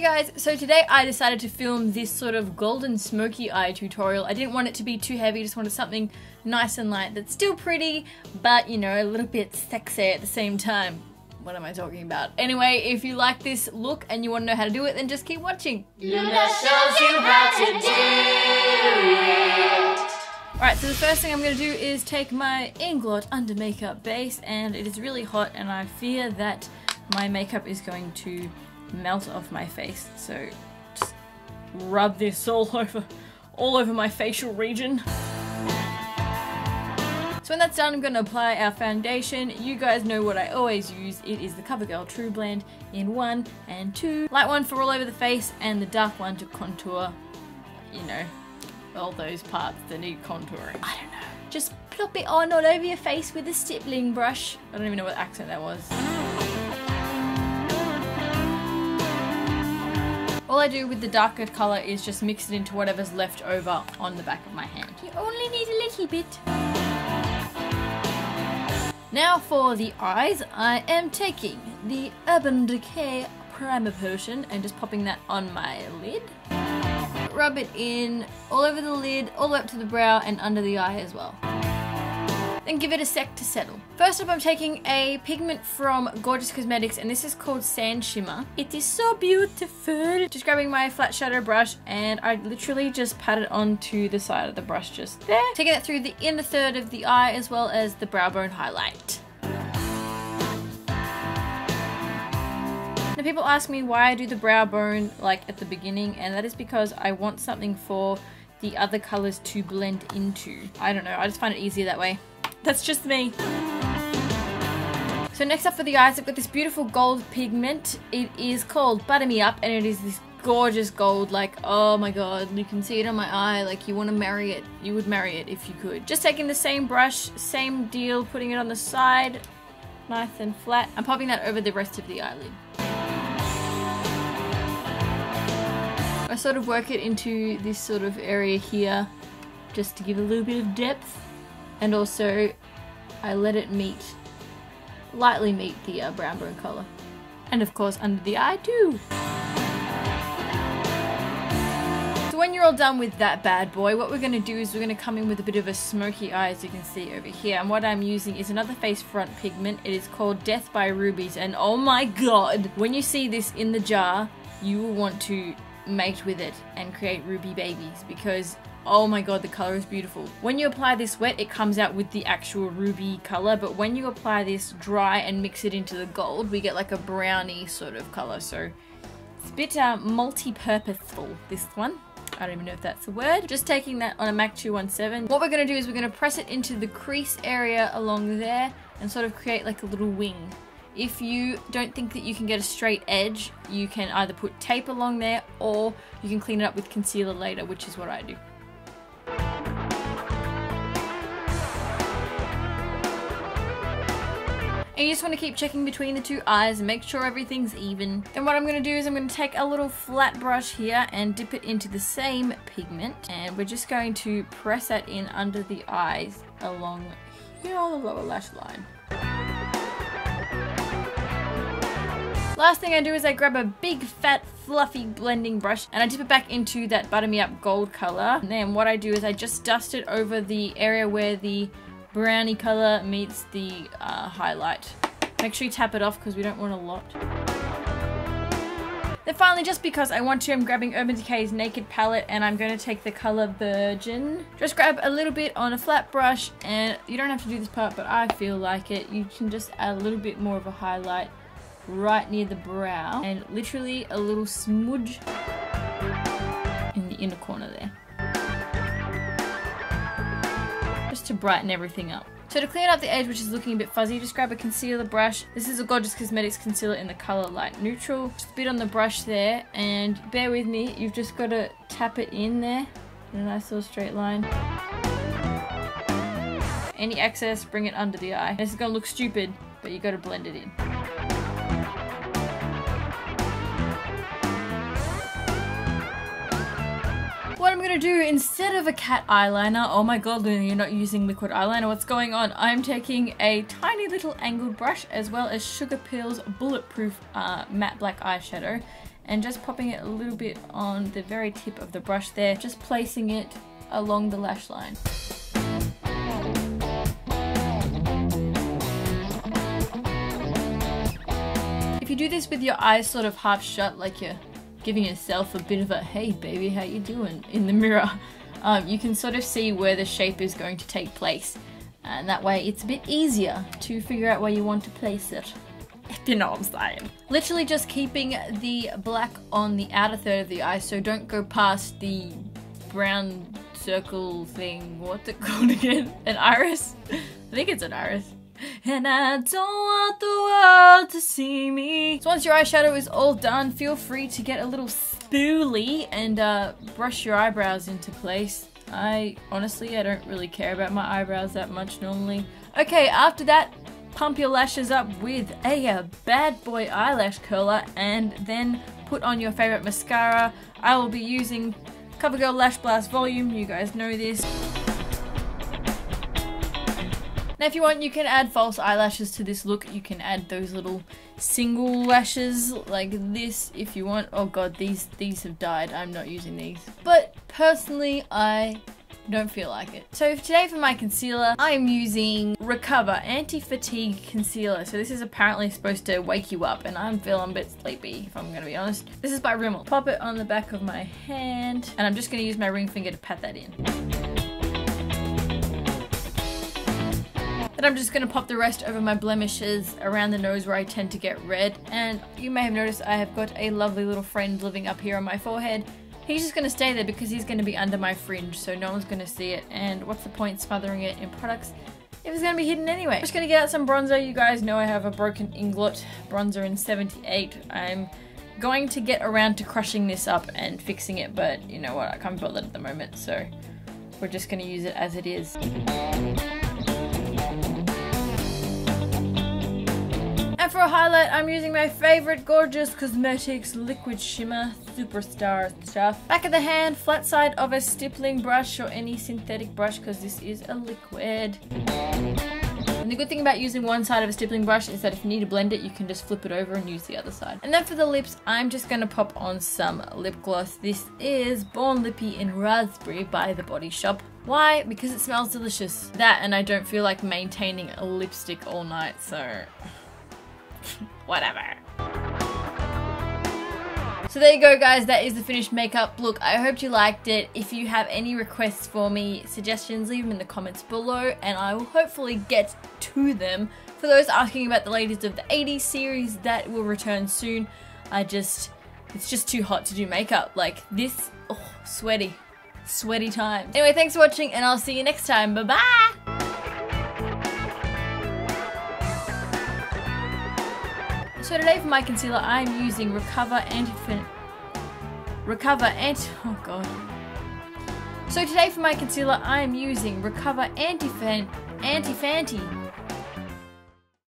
guys, so today I decided to film this sort of golden smoky eye tutorial. I didn't want it to be too heavy, just wanted something nice and light that's still pretty, but you know, a little bit sexy at the same time. What am I talking about? Anyway, if you like this look and you want to know how to do it, then just keep watching. Luna shows you how to do it. Alright, so the first thing I'm going to do is take my Inglot under makeup base, and it is really hot and I fear that my makeup is going to melt off my face, so just rub this all over my facial region. So when that's done, I'm going to apply our foundation. You guys know what I always use. It is the Covergirl TrueBlend in 1 and 2. Light one for all over the face and the dark one to contour, you know, all those parts that need contouring. I don't know. Just plop it on all over your face with a stippling brush. I don't even know what accent that was. All I do with the darker colour is just mix it into whatever's left over on the back of my hand. You only need a little bit. Now for the eyes, I am taking the Urban Decay Primer Potion and just popping that on my lid. Rub it in all over the lid, all the way up to the brow and under the eye as well. Then give it a sec to settle. First up, I'm taking a pigment from Gorgeous Cosmetics, and this is called Sand Shimmer. It is so beautiful. Just grabbing my flat shadow brush, and I literally just pat it onto the side of the brush just there. Taking it through the inner third of the eye as well as the brow bone highlight. Now people ask me why I do the brow bone like at the beginning, and that is because I want something for the other colors to blend into. I don't know, I just find it easier that way. That's just me. So next up for the eyes, I've got this beautiful gold pigment. It is called Butter Me Up, and it is this gorgeous gold, like, oh my god, you can see it on my eye, like you want to marry it. You would marry it if you could. Just taking the same brush, same deal, putting it on the side, nice and flat. I'm popping that over the rest of the eyelid. I sort of work it into this sort of area here, just to give a little bit of depth. And also, I let it lightly meet the brown bone colour. And of course, under the eye too. So when you're all done with that bad boy, what we're going to do is we're going to come in with a bit of a smoky eye, as you can see over here. And what I'm using is another Facefront pigment. It is called Death by Rubies. And oh my god, when you see this in the jar, you will want to mate with it and create ruby babies, because oh my god, the colour is beautiful. When you apply this wet, it comes out with the actual ruby colour, but when you apply this dry and mix it into the gold, we get like a brownie sort of colour. So it's a bit multi-purposeful, this one. I don't even know if that's a word. Just taking that on a MAC 217. What we're going to do is we're going to press it into the crease area along there and sort of create like a little wing. If you don't think that you can get a straight edge, you can either put tape along there or you can clean it up with concealer later, which is what I do. And you just want to keep checking between the two eyes and make sure everything's even. Then what I'm going to do is I'm going to take a little flat brush here and dip it into the same pigment, and we're just going to press that in under the eyes along here on the lower lash line. Last thing I do is I grab a big fat fluffy blending brush and I dip it back into that Butter Me Up gold colour. And then what I do is I just dust it over the area where the brownie colour meets the highlight. Make sure you tap it off because we don't want a lot. Then finally, just because I want to, I'm grabbing Urban Decay's Naked palette and I'm going to take the colour Virgin. Just grab a little bit on a flat brush, and you don't have to do this part, but I feel like it. You can just add a little bit more of a highlight right near the brow and literally a little smudge in the inner corner there, just to brighten everything up. So to clean up the edge, which is looking a bit fuzzy, just grab a concealer brush. This is a Gorgeous Cosmetics concealer in the colour Light Neutral. Just a bit on the brush there, and bear with me, you've just got to tap it in there in a nice little straight line. Any excess, bring it under the eye. This is going to look stupid, but you got to blend it in. What I'm going to do, instead of a cat eyeliner, oh my god, Luna, you're not using liquid eyeliner, what's going on? I'm taking a tiny little angled brush as well as Sugarpill's Bulletproof matte black eyeshadow, and just popping it a little bit on the very tip of the brush there, just placing it along the lash line. If you do this with your eyes sort of half shut, like you're giving yourself a bit of a "hey baby, how you doing" in the mirror, you can sort of see where the shape is going to take place, and that way it's a bit easier to figure out where you want to place it, if you know what I'm saying. Literally just keeping the black on the outer third of the eye, so don't go past the brown circle thing. What's it called again? An iris? I think it's an iris. And I don't want the world to see me. So once your eyeshadow is all done, feel free to get a little spoolie and brush your eyebrows into place. Honestly, I don't really care about my eyebrows that much normally. Okay, after that, pump your lashes up with a bad boy eyelash curler, and then put on your favorite mascara. I will be using Covergirl Lash Blast Volume. You guys know this. Now if you want, you can add false eyelashes to this look. You can add those little single lashes like this if you want. Oh god, these have died. I'm not using these. But personally, I don't feel like it. So today for my concealer, I'm using Recover Anti-Fatigue Concealer. So this is apparently supposed to wake you up, and I'm feeling a bit sleepy, if I'm gonna be honest. This is by Rimmel. Pop it on the back of my hand, and I'm just gonna use my ring finger to pat that in. Then I'm just going to pop the rest over my blemishes around the nose where I tend to get red. And you may have noticed I have got a lovely little friend living up here on my forehead. He's just going to stay there because he's going to be under my fringe, so no one's going to see it. And what's the point smothering it in products if it's going to be hidden anyway? I'm just going to get out some bronzer. You guys know I have a broken Inglot bronzer in 78. I'm going to get around to crushing this up and fixing it, but you know what, I can't be bothered at the moment, so we're just going to use it as it is. And for a highlight, I'm using my favorite Gorgeous Cosmetics Liquid Shimmer Superstar stuff. Back of the hand, flat side of a stippling brush or any synthetic brush, because this is a liquid. And the good thing about using one side of a stippling brush is that if you need to blend it, you can just flip it over and use the other side. And then for the lips, I'm just going to pop on some lip gloss. This is Born Lippy in Raspberry by The Body Shop. Why? Because it smells delicious. That, and I don't feel like maintaining a lipstick all night, so whatever. So there you go guys, that is the finished makeup look. I hope you liked it. If you have any requests for me, suggestions, leave them in the comments below and I will hopefully get to them. For those asking about the ladies of the 80s series, that will return soon. It's just too hot to do makeup. Like this, oh, sweaty time. Anyway, thanks for watching and I'll see you next time. Bye bye! So today for my concealer, I'm using Recover Anti-Fenty. So today for my concealer, I'm using Recover Anti-Fenty